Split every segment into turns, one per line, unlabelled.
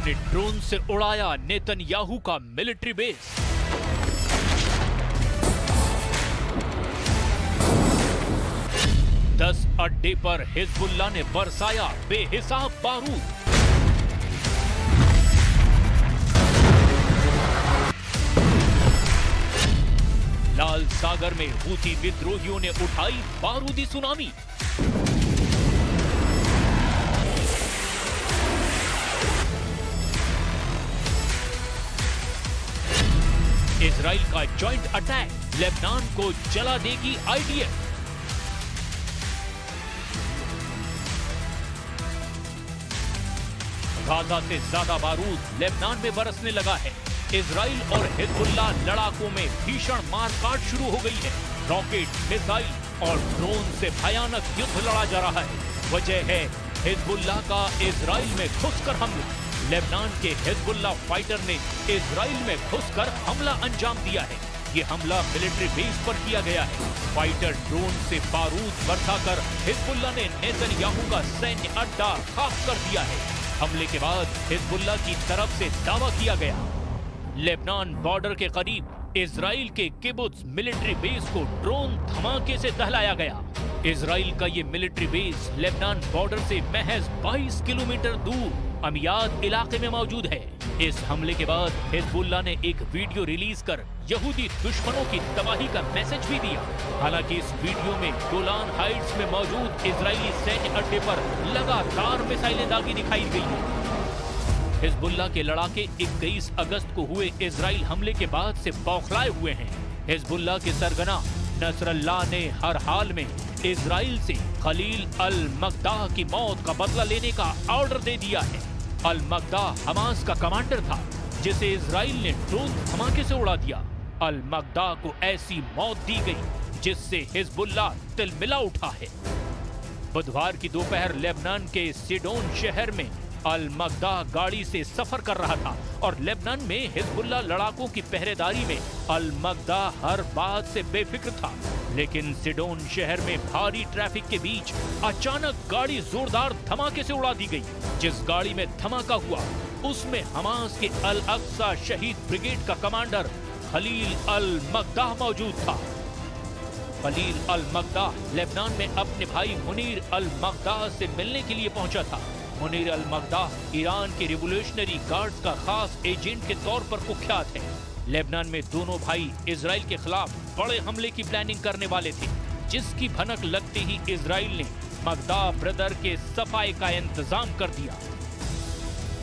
ने ड्रोन से उड़ाया नेतन्याहू का मिलिट्री बेस। दस अड्डे पर हिजबुल्लाह ने बरसाया बेहिसाब बारूद। लाल सागर में हूथी विद्रोहियों ने उठाई बारूदी सुनामी। इजराइल का जॉइंट अटैक, लेबनान को जला देगी आईडीएफ। गाजा से ज्यादा बारूद लेबनान में बरसने लगा है। इजराइल और हिजबुल्लाह लड़ाकों में भीषण मारकाट शुरू हो गई है। रॉकेट, मिसाइल और ड्रोन से भयानक युद्ध लड़ा जा रहा है। वजह है हिजबुल्लाह का इजराइल में घुसकर हमला। लेबनान के हिजबुल्लाह फाइटर ने इजराइल में घुसकर हमला अंजाम दिया है। ये हमला मिलिट्री बेस पर किया गया है। फाइटर ड्रोन से बारूद बरसाकर हिजबुल्लाह ने नेतन्याहू का सैन्य अड्डा खाक कर दिया है। हमले के बाद हिजबुल्लाह की तरफ से दावा किया गया, लेबनान बॉर्डर के करीब इजराइल के किबुत्ज मिलिट्री बेस को ड्रोन धमाके से दहलाया गया। इजराइल का ये मिलिट्री बेस लेबनान बॉर्डर से महज 22 किलोमीटर दूर अमियाद इलाके में मौजूद है। इस हमले के बाद हिजबुल्लाह ने एक वीडियो रिलीज कर यहूदी दुश्मनों की तबाही का मैसेज भी दिया। हालांकि इस वीडियो में गोलान हाइट्स में मौजूद इजरायली सैन्य अड्डे पर लगातार मिसाइलें दागी दिखाई गई हैं। हिजबुल्लाह के लड़ाके 21 अगस्त को हुए इजराइल हमले के बाद से बौखलाए हुए हैं। हिजबुल्लाह के सरगना नसरल्लाह ने हर हाल में इजराइल से खलील अल मकदाह की मौत का बदला लेने का ऑर्डर दे दिया है। अल मकदाह हमास का कमांडर था जिसे इजराइल ने ड्रोन धमाके से उड़ा दिया। अल मकदाह को ऐसी मौत दी गई जिससे हिजबुल्लाह तिलमिला उठा है। बुधवार की दोपहर लेबनान के सिडोन शहर में अल मकदाह गाड़ी से सफर कर रहा था और लेबनान में हिजबुल्लाह लड़ाकों की पहरेदारी में अल मकदाह हर बात से बेफिक्र था। लेकिन सिडोन शहर में भारी ट्रैफिक के बीच अचानक गाड़ी जोरदार धमाके से उड़ा दी गई। जिस गाड़ी में धमाका हुआ उसमें हमास के अल अक्सा शहीद ब्रिगेड का कमांडर खलील अल मकदाह मौजूद था। खलील अल मकदाह लेबनान में अपने भाई मुनीर अल मकदाह से मिलने के लिए पहुंचा था। मुनीर अल मकदाह ईरान के रिवोल्यूशनरी गार्ड्स का खास एजेंट के तौर पर कुख्यात है। लेबनान में दोनों भाई इजराइल के खिलाफ बड़े हमले की प्लानिंग करने वाले थे, जिसकी भनक लगते ही इजराइल ने मकदाह ब्रदर के सफाई का इंतजाम कर दिया।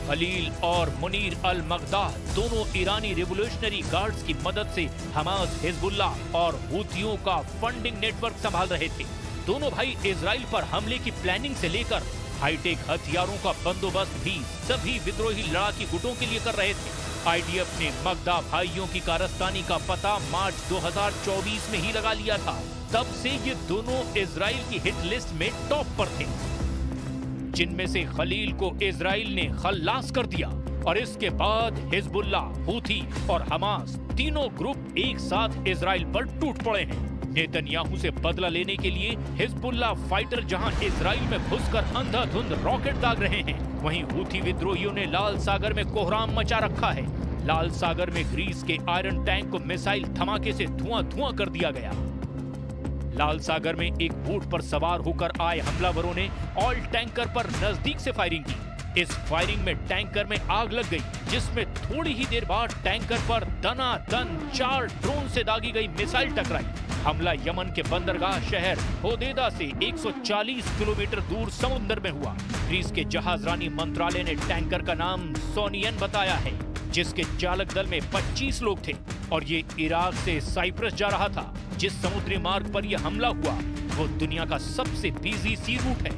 खलील और मुनीर अल मकदाह दोनों ईरानी रिवोल्यूशनरी गार्ड्स की मदद से हमास, हिजबुल्लाह और हूथियों का फंडिंग नेटवर्क संभाल रहे थे। दोनों भाई इजराइल पर हमले की प्लानिंग से लेकर हाईटेक हथियारों का बंदोबस्त भी सभी विद्रोही लड़ाकी गुटों के लिए कर रहे थे। आईडीएफ ने मकदाह भाइयों की कारस्तानी का पता मार्च 2024 में ही लगा लिया था। तब से ये दोनों इजराइल की हिट लिस्ट में टॉप पर थे, जिनमें से खलील को इजराइल ने खल्लास कर दिया और इसके बाद हिजबुल्लाह, हूथी और हमास तीनों ग्रुप एक साथ इजराइल पर टूट पड़े हैं। नेतन्याहू से बदला लेने के लिए हिजबुल्लाह फाइटर जहां इजराइल में घुसकर अंधाधुंध रॉकेट दाग रहे हैं, वहीं हूथी विद्रोहियों ने लाल सागर में कोहराम मचा रखा है। लाल सागर में ग्रीस के आयरन टैंक को मिसाइल धमाके से धुआं कर दिया गया। लाल सागर में एक बोट पर सवार होकर आए हमलावरों ने ऑयल टैंकर पर नजदीक से फायरिंग की। इस फायरिंग में टैंकर में आग लग गई, जिसमें थोड़ी ही देर बाद टैंकर पर दनादन 4 ड्रोन से दागी गई मिसाइल टकराई। हमला यमन के बंदरगाह शहर होदेदा से 140 किलोमीटर दूर समुद्र में हुआ। ग्रीस के जहाजरानी मंत्रालय ने टैंकर का नाम सोनियन बताया है, जिसके चालक दल में 25 लोग थे और ये इराक से साइप्रस जा रहा था। जिस समुद्री मार्ग पर यह हमला हुआ वो दुनिया का सबसे बिजी सी रूट है।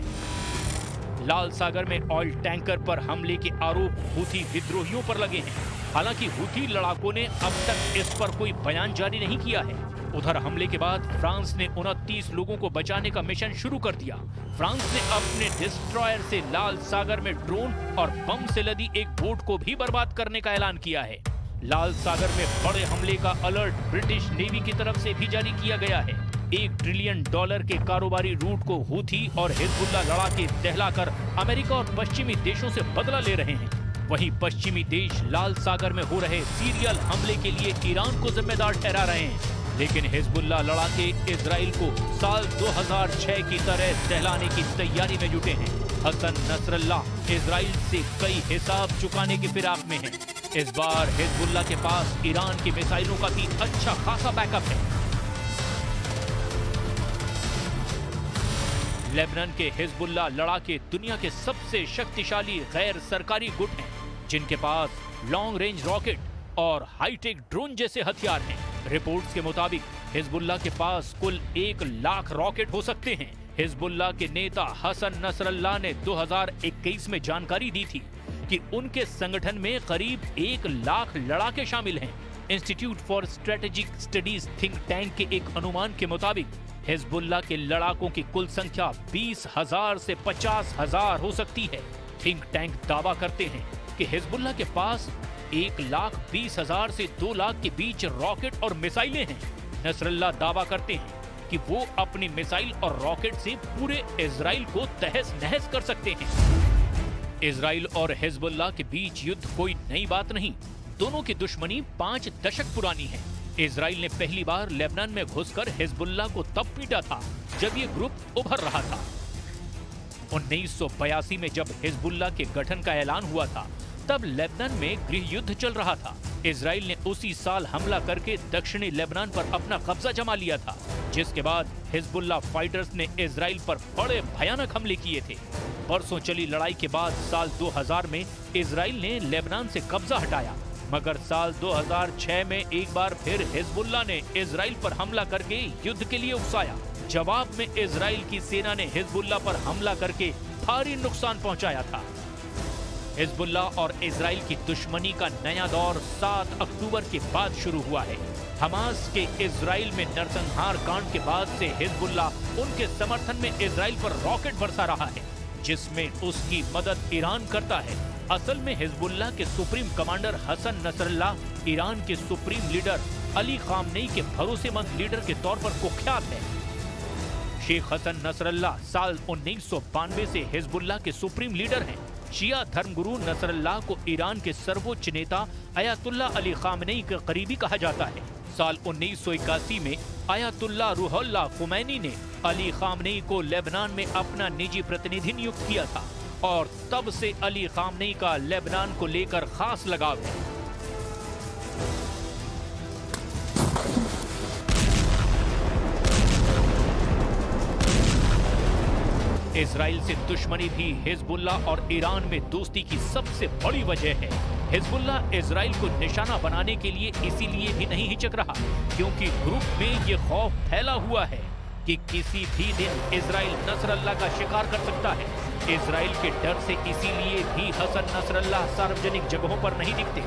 लाल सागर में ऑयल टैंकर पर हमले के आरोप हूथी विद्रोहियों पर लगे हैं। हालांकि हूथी लड़ाकों ने अब तक इस पर कोई बयान जारी नहीं किया है। उधर हमले के बाद फ्रांस ने 29 लोगों को बचाने का मिशन शुरू कर दिया। फ्रांस ने अपने डिस्ट्रॉयर से लाल सागर में ड्रोन और बम से लदी एक बोट को भी बर्बाद करने का ऐलान किया है। लाल सागर में बड़े हमले का अलर्ट ब्रिटिश नेवी की तरफ से भी जारी किया गया है। $1 ट्रिलियन के कारोबारी रूट को हूथी और हिजबुल्लाह लड़ाके दहलाकर अमेरिका और पश्चिमी देशों से बदला ले रहे हैं। वहीं पश्चिमी देश लाल सागर में हो रहे सीरियल हमले के लिए ईरान को जिम्मेदार ठहरा रहे हैं। लेकिन हिजबुल्लाह लड़ाके इजराइल को साल 2006 की तरह दहलाने की तैयारी में जुटे हैं। हसन नसरल्लाह इजराइल से कई हिसाब चुकाने की फिराक में है। इस बार हिजबुल्लाह के पास ईरान की मिसाइलों का भी अच्छा खासा बैकअप है। लेबनान के हिजबुल्लाह लड़ाके दुनिया के सबसे शक्तिशाली गैर सरकारी गुट हैं, जिनके पास लॉन्ग रेंज रॉकेट और हाईटेक ड्रोन जैसे हथियार हैं। रिपोर्ट्स के मुताबिक हिजबुल्लाह के पास कुल 1 लाख रॉकेट हो सकते हैं। हिजबुल्लाह के नेता हसन नसरल्लाह ने 2021 में जानकारी दी थी कि उनके संगठन में करीब 1 लाख लड़ाके शामिल हैं। Institute for strategic studies think tank के एक अनुमान के मुताबिक हिजबुल्लाह के लड़ाकों की कुल संख्या 20,000 से 50,000 हो सकती है। थिंक टैंक दावा करते हैं कि हिजबुल्लाह के पास 1,20,000 से 2 लाख के बीच रॉकेट और मिसाइलें हैं। नसरल्लाह दावा करते हैं कि वो अपनी मिसाइल और रॉकेट से पूरे इजराइल को तहस नहस कर सकते हैं। इजराइल और हिजबुल्लाह के बीच युद्ध कोई नई बात नहीं, दोनों की दुश्मनी 5 दशक पुरानी है। इजराइल ने पहली बार लेबनान में घुसकर हिजबुल्लाह को तब पीटा था जब ये ग्रुप उभर रहा था। 1982 में जब हिजबुल्लाह के गठन का ऐलान हुआ था, तब लेबनान में गृह युद्ध चल रहा था। इजराइल ने उसी साल हमला करके दक्षिणी लेबनान पर अपना कब्जा जमा लिया था, जिसके बाद हिजबुल्लाह फाइटर्स ने इजराइल पर बड़े भयानक हमले किए थे। बरसों चली लड़ाई के बाद साल 2000 में इजराइल ने लेबनान से कब्जा हटाया, मगर साल 2006 में एक बार फिर हिजबुल्लाह ने इजराइल पर हमला करके युद्ध के लिए उकसाया। जवाब में इजराइल की सेना ने हिजबुल्लाह पर हमला करके भारी नुकसान पहुंचाया था। हिजबुल्लाह और इजराइल की दुश्मनी का नया दौर 7 अक्टूबर के बाद शुरू हुआ है। हमास के इजराइल में नरसंहार कांड के बाद से हिजबुल्लाह उनके समर्थन में इजराइल पर रॉकेट बरसा रहा है, जिसमें उसकी मदद ईरान करता है। असल में हिजबुल्लाह के supreme commander Hassan Nasrallah Iran के सुप्रीम लीडर अली खामनेई के भरोसेमंद लीडर के तौर पर कुख्यात है। शेख हसन नसरल्लाह साल 1992 से हिजबुल्लाह के सुप्रीम लीडर हैं। शिया धर्मगुरु नसरल्लाह को ईरान के सर्वोच्च नेता अयातुल्लाह अली खामनेई के करीबी कहा जाता है। साल 1981 में अयातुल्लाह रूहुल्लाह खुमैनी ने अली खामनेई को लेबनान में अपना निजी प्रतिनिधि नियुक्त किया था और तब से अली खामनेई का लेबनान को लेकर खास लगाव है। इजराइल से दुश्मनी भी हिजबुल्लाह और ईरान में दोस्ती की सबसे बड़ी वजह है। हिजबुल्लाह इजराइल को निशाना बनाने के लिए इसीलिए भी नहीं हिचक रहा, क्योंकि ग्रुप में ये खौफ फैला हुआ है कि किसी भी दिन इजराइल नसरल्लाह का शिकार कर सकता है। इजराइल के डर से इसीलिए भी हसन नसरल्लाह सार्वजनिक जगहों पर नहीं दिखते।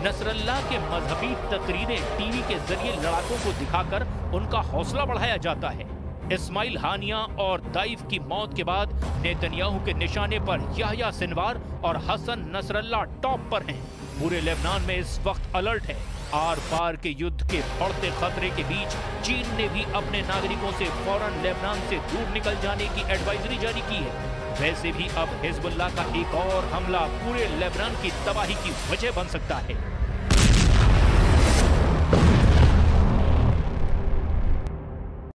नसरल्लाह के मजहबी तकरीरें टीवी के जरिए लड़ाकों को दिखाकर उनका हौसला बढ़ाया जाता है। इस्माइल हानिया और दाइफ की मौत के बाद नेतन्याहू के निशाने पर याह्या सिनवार और हसन नसरल्लाह टॉप पर हैं। पूरे लेबनान में इस वक्त अलर्ट है। आर पार के युद्ध के बढ़ते खतरे के बीच चीन ने भी अपने नागरिकों से फौरन लेबनान से दूर निकल जाने की एडवाइजरी जारी की है। वैसे भी अब हिजबुल्लाह का एक और हमला पूरे लेबनान की तबाही की वजह बन सकता है।